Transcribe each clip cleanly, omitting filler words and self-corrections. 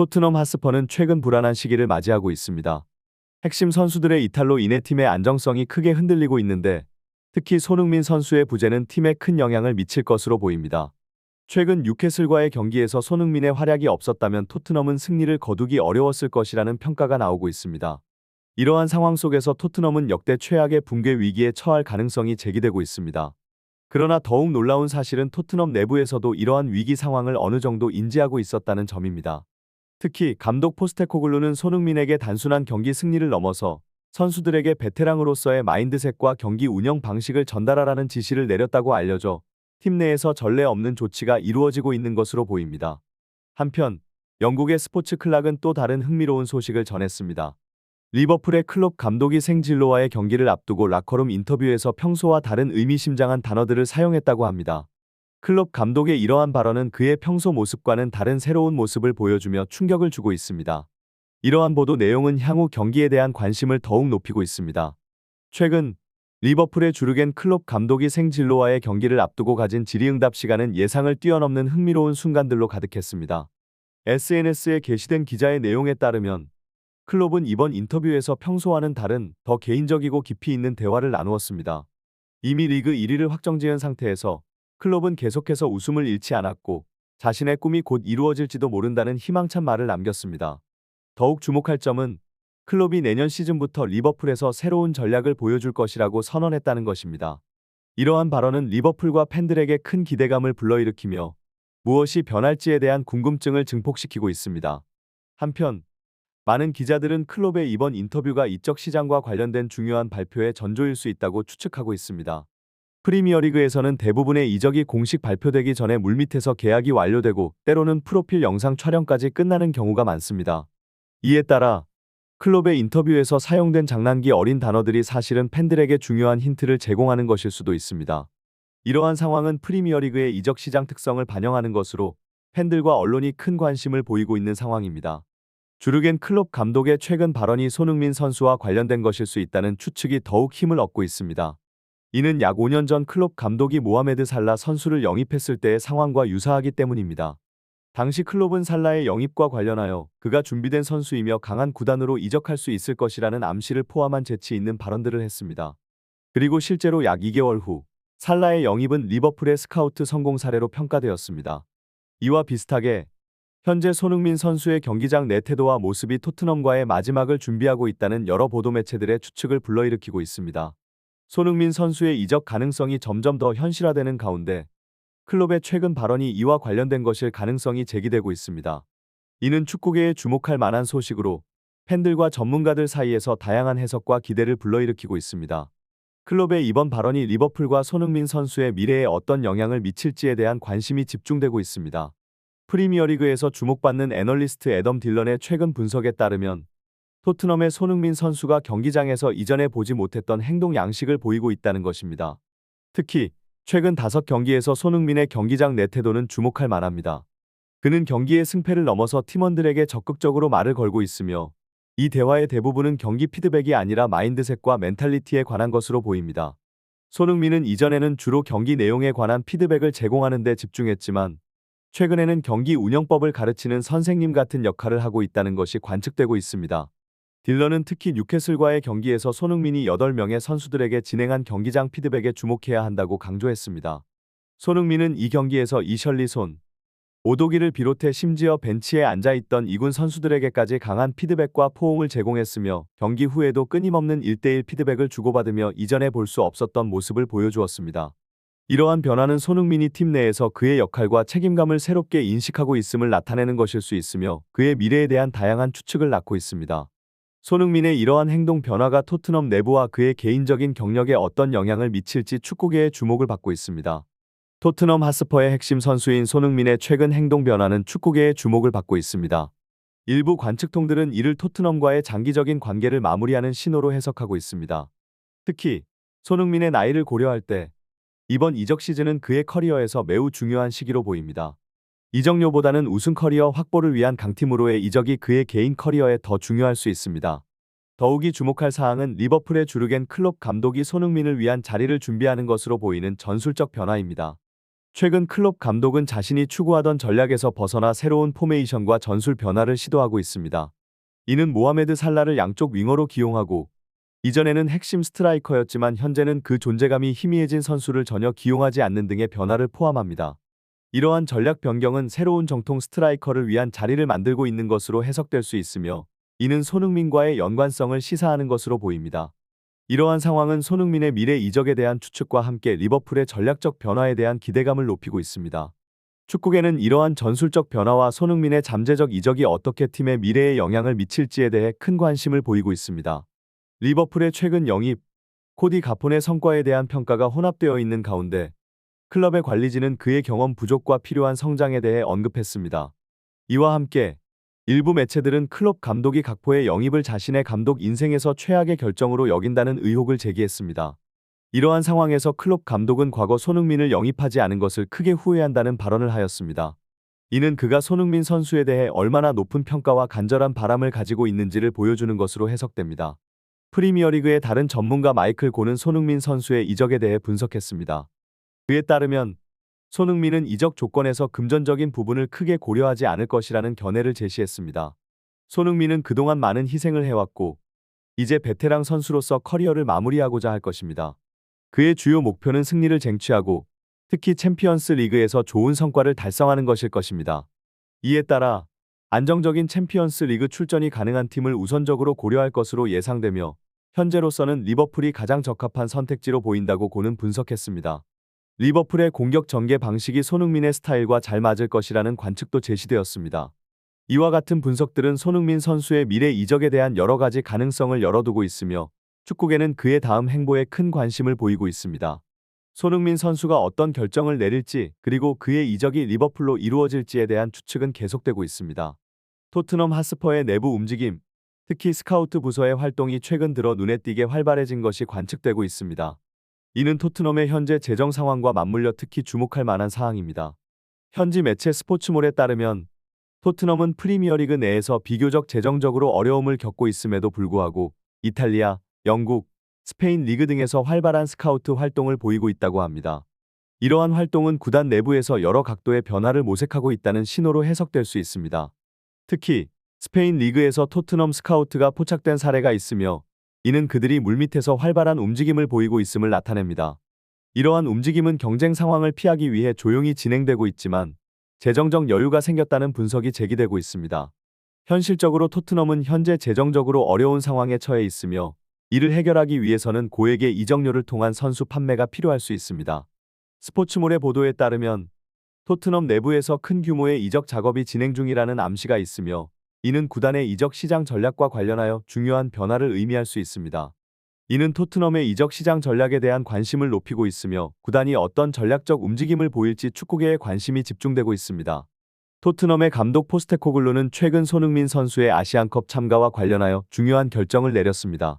토트넘 핫스퍼는 최근 불안한 시기를 맞이하고 있습니다. 핵심 선수들의 이탈로 인해 팀의 안정성이 크게 흔들리고 있는데 특히 손흥민 선수의 부재는 팀에 큰 영향을 미칠 것으로 보입니다. 최근 뉴캐슬과의 경기에서 손흥민의 활약이 없었다면 토트넘은 승리를 거두기 어려웠을 것이라는 평가가 나오고 있습니다. 이러한 상황 속에서 토트넘은 역대 최악의 붕괴 위기에 처할 가능성이 제기되고 있습니다. 그러나 더욱 놀라운 사실은 토트넘 내부에서도 이러한 위기 상황을 어느 정도 인지하고 있었다는 점입니다. 특히 감독 포스테코글루는 손흥민에게 단순한 경기 승리를 넘어서 선수들에게 베테랑으로서의 마인드셋과 경기 운영 방식을 전달하라는 지시를 내렸다고 알려져 팀 내에서 전례 없는 조치가 이루어지고 있는 것으로 보입니다. 한편 영국의 스포츠 클락은 또 다른 흥미로운 소식을 전했습니다. 리버풀의 클롭 감독이 생질로와의 경기를 앞두고 라커룸 인터뷰에서 평소와 다른 의미심장한 단어들을 사용했다고 합니다. 클롭 감독의 이러한 발언은 그의 평소 모습과는 다른 새로운 모습을 보여주며 충격을 주고 있습니다. 이러한 보도 내용은 향후 경기에 대한 관심을 더욱 높이고 있습니다. 최근 리버풀의 주르겐 클롭 감독이 생질로와의 경기를 앞두고 가진 질의응답 시간은 예상을 뛰어넘는 흥미로운 순간들로 가득했습니다. SNS에 게시된 기자의 내용에 따르면 클롭은 이번 인터뷰에서 평소와는 다른 더 개인적이고 깊이 있는 대화를 나누었습니다. 이미 리그 1위를 확정지은 상태에서 클롭은 계속해서 웃음을 잃지 않았고 자신의 꿈이 곧 이루어질지도 모른다는 희망찬 말을 남겼습니다. 더욱 주목할 점은 클롭이 내년 시즌부터 리버풀에서 새로운 전략을 보여줄 것이라고 선언했다는 것입니다. 이러한 발언은 리버풀과 팬들에게 큰 기대감을 불러일으키며 무엇이 변할지에 대한 궁금증을 증폭시키고 있습니다. 한편 많은 기자들은 클롭의 이번 인터뷰가 이적 시장과 관련된 중요한 발표의 전조일 수 있다고 추측하고 있습니다. 프리미어리그에서는 대부분의 이적이 공식 발표되기 전에 물밑에서 계약이 완료되고 때로는 프로필 영상 촬영까지 끝나는 경우가 많습니다. 이에 따라 클롭의 인터뷰에서 사용된 장난기 어린 단어들이 사실은 팬들에게 중요한 힌트를 제공하는 것일 수도 있습니다. 이러한 상황은 프리미어리그의 이적 시장 특성을 반영하는 것으로 팬들과 언론이 큰 관심을 보이고 있는 상황입니다. 주르겐 클롭 감독의 최근 발언이 손흥민 선수와 관련된 것일 수 있다는 추측이 더욱 힘을 얻고 있습니다. 이는 약 5년 전 클롭 감독이 모하메드 살라 선수를 영입했을 때의 상황과 유사하기 때문입니다. 당시 클롭은 살라의 영입과 관련하여 그가 준비된 선수이며 강한 구단으로 이적할 수 있을 것이라는 암시를 포함한 재치 있는 발언들을 했습니다. 그리고 실제로 약 2개월 후 살라의 영입은 리버풀의 스카우트 성공 사례로 평가되었습니다. 이와 비슷하게 현재 손흥민 선수의 경기장 내 태도와 모습이 토트넘과의 마지막을 준비하고 있다는 여러 보도 매체들의 추측을 불러일으키고 있습니다. 손흥민 선수의 이적 가능성이 점점 더 현실화되는 가운데 클롭의 최근 발언이 이와 관련된 것일 가능성이 제기되고 있습니다. 이는 축구계에 주목할 만한 소식으로 팬들과 전문가들 사이에서 다양한 해석과 기대를 불러일으키고 있습니다. 클롭의 이번 발언이 리버풀과 손흥민 선수의 미래에 어떤 영향을 미칠지에 대한 관심이 집중되고 있습니다. 프리미어리그에서 주목받는 애널리스트 애덤 딜런의 최근 분석에 따르면 토트넘의 손흥민 선수가 경기장에서 이전에 보지 못했던 행동 양식을 보이고 있다는 것입니다. 특히 최근 5경기에서 손흥민의 경기장 내 태도는 주목할 만합니다. 그는 경기의 승패를 넘어서 팀원들에게 적극적으로 말을 걸고 있으며 이 대화의 대부분은 경기 피드백이 아니라 마인드셋과 멘탈리티에 관한 것으로 보입니다. 손흥민은 이전에는 주로 경기 내용에 관한 피드백을 제공하는 데 집중했지만 최근에는 경기 운영법을 가르치는 선생님 같은 역할을 하고 있다는 것이 관측되고 있습니다. 딜런은 특히 뉴캐슬과의 경기에서 손흥민이 8명의 선수들에게 진행한 경기장 피드백에 주목해야 한다고 강조했습니다. 손흥민은 이 경기에서 이셜리손, 오도기를 비롯해 심지어 벤치에 앉아있던 이군 선수들에게까지 강한 피드백과 포옹을 제공했으며 경기 후에도 끊임없는 1대1 피드백을 주고받으며 이전에 볼 수 없었던 모습을 보여주었습니다. 이러한 변화는 손흥민이 팀 내에서 그의 역할과 책임감을 새롭게 인식하고 있음을 나타내는 것일 수 있으며 그의 미래에 대한 다양한 추측을 낳고 있습니다. 손흥민의 이러한 행동 변화가 토트넘 내부와 그의 개인적인 경력에 어떤 영향을 미칠지 축구계의 주목을 받고 있습니다. 토트넘 핫스퍼의 핵심 선수인 손흥민의 최근 행동 변화는 축구계의 주목을 받고 있습니다. 일부 관측통들은 이를 토트넘과의 장기적인 관계를 마무리하는 신호로 해석하고 있습니다. 특히 손흥민의 나이를 고려할 때 이번 이적 시즌은 그의 커리어에서 매우 중요한 시기로 보입니다. 이적료보다는 우승 커리어 확보를 위한 강팀으로의 이적이 그의 개인 커리어에 더 중요할 수 있습니다. 더욱이 주목할 사항은 리버풀의 주르겐 클롭 감독이 손흥민을 위한 자리를 준비하는 것으로 보이는 전술적 변화입니다. 최근 클롭 감독은 자신이 추구하던 전략에서 벗어나 새로운 포메이션과 전술 변화를 시도하고 있습니다. 이는 모하메드 살라를 양쪽 윙어로 기용하고 이전에는 핵심 스트라이커였지만 현재는 그 존재감이 희미해진 선수를 전혀 기용하지 않는 등의 변화를 포함합니다. 이러한 전략 변경은 새로운 정통 스트라이커를 위한 자리를 만들고 있는 것으로 해석될 수 있으며 이는 손흥민과의 연관성을 시사하는 것으로 보입니다. 이러한 상황은 손흥민의 미래 이적에 대한 추측과 함께 리버풀의 전략적 변화에 대한 기대감을 높이고 있습니다. 축구계는 이러한 전술적 변화와 손흥민의 잠재적 이적이 어떻게 팀의 미래에 영향을 미칠지에 대해 큰 관심을 보이고 있습니다. 리버풀의 최근 영입, 코디 가폰의 성과에 대한 평가가 혼합되어 있는 가운데 클럽의 관리진은 그의 경험 부족과 필요한 성장에 대해 언급했습니다. 이와 함께 일부 매체들은 클롭 감독이 각포의 영입을 자신의 감독 인생에서 최악의 결정으로 여긴다는 의혹을 제기했습니다. 이러한 상황에서 클롭 감독은 과거 손흥민을 영입하지 않은 것을 크게 후회한다는 발언을 하였습니다. 이는 그가 손흥민 선수에 대해 얼마나 높은 평가와 간절한 바람을 가지고 있는지를 보여주는 것으로 해석됩니다. 프리미어리그의 다른 전문가 마이클 고는 손흥민 선수의 이적에 대해 분석했습니다. 그에 따르면 손흥민은 이적 조건에서 금전적인 부분을 크게 고려하지 않을 것이라는 견해를 제시했습니다. 손흥민은 그동안 많은 희생을 해왔고 이제 베테랑 선수로서 커리어를 마무리하고자 할 것입니다. 그의 주요 목표는 승리를 쟁취하고 특히 챔피언스 리그에서 좋은 성과를 달성하는 것일 것입니다. 이에 따라 안정적인 챔피언스 리그 출전이 가능한 팀을 우선적으로 고려할 것으로 예상되며 현재로서는 리버풀이 가장 적합한 선택지로 보인다고 고는 분석했습니다. 리버풀의 공격 전개 방식이 손흥민의 스타일과 잘 맞을 것이라는 관측도 제시되었습니다. 이와 같은 분석들은 손흥민 선수의 미래 이적에 대한 여러 가지 가능성을 열어두고 있으며 축구계는 그의 다음 행보에 큰 관심을 보이고 있습니다. 손흥민 선수가 어떤 결정을 내릴지 그리고 그의 이적이 리버풀로 이루어질지에 대한 추측은 계속되고 있습니다. 토트넘 핫스퍼의 내부 움직임, 특히 스카우트 부서의 활동이 최근 들어 눈에 띄게 활발해진 것이 관측되고 있습니다. 이는 토트넘의 현재 재정 상황과 맞물려 특히 주목할 만한 사항입니다. 현지 매체 스포츠몰에 따르면 토트넘은 프리미어리그 내에서 비교적 재정적으로 어려움을 겪고 있음에도 불구하고 이탈리아, 영국, 스페인 리그 등에서 활발한 스카우트 활동을 보이고 있다고 합니다. 이러한 활동은 구단 내부에서 여러 각도의 변화를 모색하고 있다는 신호로 해석될 수 있습니다. 특히 스페인 리그에서 토트넘 스카우트가 포착된 사례가 있으며 이는 그들이 물밑에서 활발한 움직임을 보이고 있음을 나타냅니다. 이러한 움직임은 경쟁 상황을 피하기 위해 조용히 진행되고 있지만 재정적 여유가 생겼다는 분석이 제기되고 있습니다. 현실적으로 토트넘은 현재 재정적으로 어려운 상황에 처해 있으며 이를 해결하기 위해서는 고액의 이적료를 통한 선수 판매가 필요할 수 있습니다. 스포츠몰의 보도에 따르면 토트넘 내부에서 큰 규모의 이적 작업이 진행 중이라는 암시가 있으며 이는 구단의 이적 시장 전략과 관련하여 중요한 변화를 의미할 수 있습니다. 이는 토트넘의 이적 시장 전략에 대한 관심을 높이고 있으며 구단이 어떤 전략적 움직임을 보일지 축구계에 관심이 집중되고 있습니다. 토트넘의 감독 포스테코글루는 최근 손흥민 선수의 아시안컵 참가와 관련하여 중요한 결정을 내렸습니다.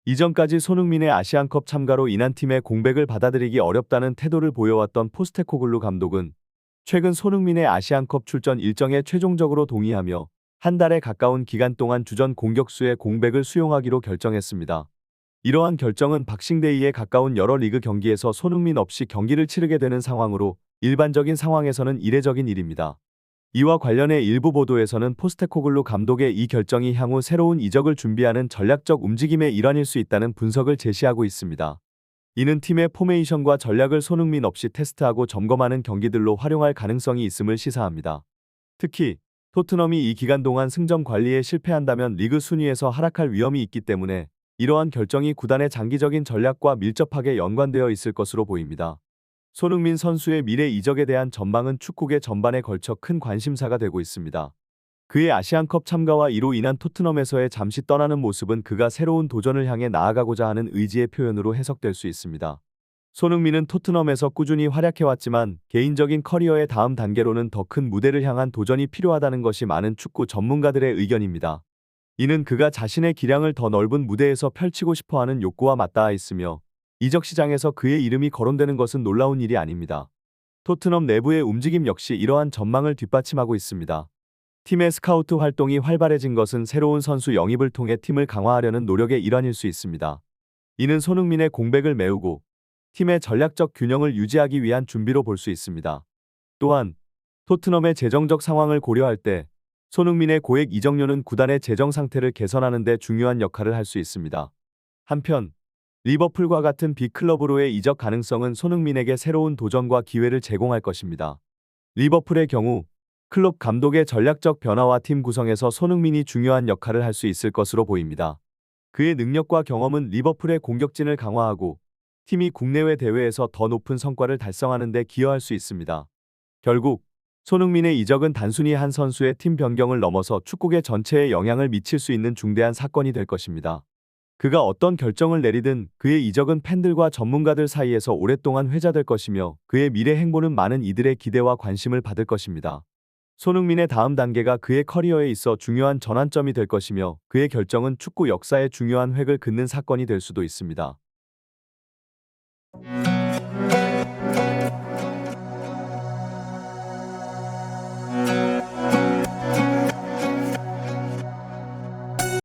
이전까지 손흥민의 아시안컵 참가로 인한 팀의 공백을 받아들이기 어렵다는 태도를 보여왔던 포스테코글루 감독은 최근 손흥민의 아시안컵 출전 일정에 최종적으로 동의하며 한 달에 가까운 기간 동안 주전 공격수의 공백을 수용하기로 결정했습니다. 이러한 결정은 박싱데이에 가까운 여러 리그 경기에서 손흥민 없이 경기를 치르게 되는 상황으로 일반적인 상황에서는 이례적인 일입니다. 이와 관련해 일부 보도에서는 포스테코글루 감독의 이 결정이 향후 새로운 이적을 준비하는 전략적 움직임의 일환일 수 있다는 분석을 제시하고 있습니다. 이는 팀의 포메이션과 전략을 손흥민 없이 테스트하고 점검하는 경기들로 활용할 가능성이 있음을 시사합니다. 특히 토트넘이 이 기간 동안 승점 관리에 실패한다면 리그 순위에서 하락할 위험이 있기 때문에 이러한 결정이 구단의 장기적인 전략과 밀접하게 연관되어 있을 것으로 보입니다. 손흥민 선수의 미래 이적에 대한 전망은 축구계 전반에 걸쳐 큰 관심사가 되고 있습니다. 그의 아시안컵 참가와 이로 인한 토트넘에서의 잠시 떠나는 모습은 그가 새로운 도전을 향해 나아가고자 하는 의지의 표현으로 해석될 수 있습니다. 손흥민은 토트넘에서 꾸준히 활약해왔지만 개인적인 커리어의 다음 단계로는 더 큰 무대를 향한 도전이 필요하다는 것이 많은 축구 전문가들의 의견입니다. 이는 그가 자신의 기량을 더 넓은 무대에서 펼치고 싶어하는 욕구와 맞닿아 있으며 이적 시장에서 그의 이름이 거론되는 것은 놀라운 일이 아닙니다. 토트넘 내부의 움직임 역시 이러한 전망을 뒷받침하고 있습니다. 팀의 스카우트 활동이 활발해진 것은 새로운 선수 영입을 통해 팀을 강화하려는 노력의 일환일 수 있습니다. 이는 손흥민의 공백을 메우고 팀의 전략적 균형을 유지하기 위한 준비로 볼 수 있습니다. 또한 토트넘의 재정적 상황을 고려할 때 손흥민의 고액 이적료는 구단의 재정 상태를 개선하는 데 중요한 역할을 할 수 있습니다. 한편 리버풀과 같은 빅클럽으로의 이적 가능성은 손흥민에게 새로운 도전과 기회를 제공할 것입니다. 리버풀의 경우 클롭 감독의 전략적 변화와 팀 구성에서 손흥민이 중요한 역할을 할 수 있을 것으로 보입니다. 그의 능력과 경험은 리버풀의 공격진을 강화하고 팀이 국내외 대회에서 더 높은 성과를 달성하는 데 기여할 수 있습니다. 결국 손흥민의 이적은 단순히 한 선수의 팀 변경을 넘어서 축구계 전체에 영향을 미칠 수 있는 중대한 사건이 될 것입니다. 그가 어떤 결정을 내리든 그의 이적은 팬들과 전문가들 사이에서 오랫동안 회자될 것이며 그의 미래 행보는 많은 이들의 기대와 관심을 받을 것입니다. 손흥민의 다음 단계가 그의 커리어에 있어 중요한 전환점이 될 것이며 그의 결정은 축구 역사의 중요한 획을 긋는 사건이 될 수도 있습니다.